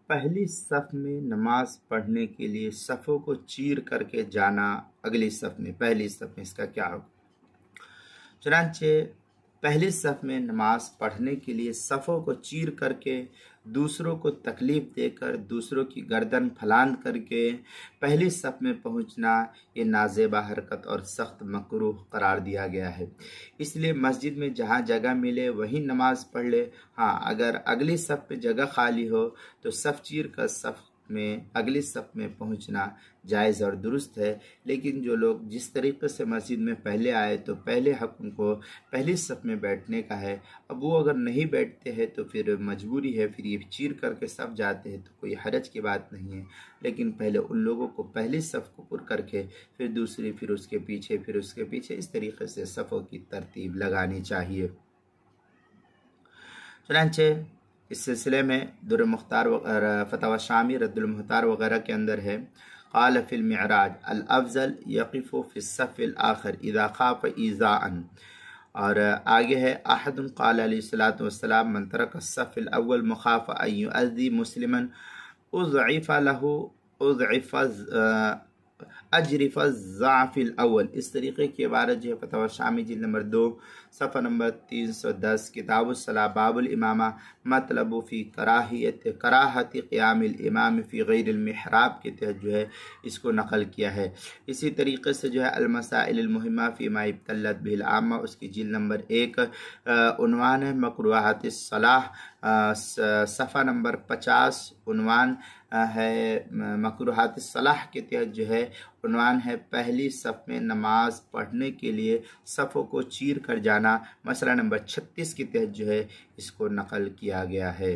پہلی صف میں نماز پڑھنے کے لیے صفوں کو چیر کر کے جانا اگلی صف میں، پہلی صف میں اس کا کیا حکم؟ چنانچہ پہلی صف میں نماز پڑھنے کے لیے صفوں کو چیر کر کے، دوسروں کو تکلیف دے کر، دوسروں کی گردن پھلان کر کے پہلی صف میں پہنچنا، یہ نازیبہ حرکت اور سخت مکروہ قرار دیا گیا ہے۔ اس لیے مسجد میں جہاں جگہ ملے وہیں نماز پڑھ لے۔ ہاں، اگر اگلی صف پہ جگہ خالی ہو تو صف چیر کر اگلی صف میں پہنچنا جائز اور درست ہے، لیکن جو لوگ جس طریقے سے مسجد میں پہلے آئے تو پہلے حق ان کو پہلی صف میں بیٹھنے کا ہے۔ اب وہ اگر نہیں بیٹھتے ہیں تو پھر مجبوری ہے، پھر یہ چیر کر کے صف جاتے ہیں تو کوئی حرج کی بات نہیں ہے، لیکن پہلے ان لوگوں کو پہلی صف کو پر کر کے پھر دوسری، پھر اس کے پیچھے، پھر اس کے پیچھے، اس طریقے سے صفوں کی ترتیب لگانی چاہیے۔ چنانچہ اس سلسلے میں در مختار فتاوی شامی رد المختار وغیرہ کے اندر ہے، قال فی المعراج الافضل یقف فی الصف الاخر اذا خاف ایذاء، اور آگے ہے احد قال علیہ الصلوۃ والسلام من ترک الصف الاول مخاف ان یؤذی مسلما اضعف له اجرف الضعف الاول۔ اس طریقے کی عبارت جو ہے فتاوی شامی جلد نمبر 2 صفحہ نمبر 310 کتاب الصلاۃ باب الامامہ مطلب فی کراہت قیام الامام فی غیر المحراب کے تحت جو ہے اس کو نقل کیا ہے۔ اسی طریقے سے جو ہے المسائل المہمہ فیما ابتلت بہ العامہ، اس کی جلد نمبر 1 عنوان ہے مکروہات الصلاۃ، صفحہ نمبر 50 عنوان ہے مکروہات الصلاۃ کے تحت جو ہے عنوان ہے پہلی صف میں نماز پڑھنے کے لیے صفوں کو چیر کر جانا، مسئلہ نمبر 36 کے تحت جو ہے اس کو نقل کیا گیا ہے۔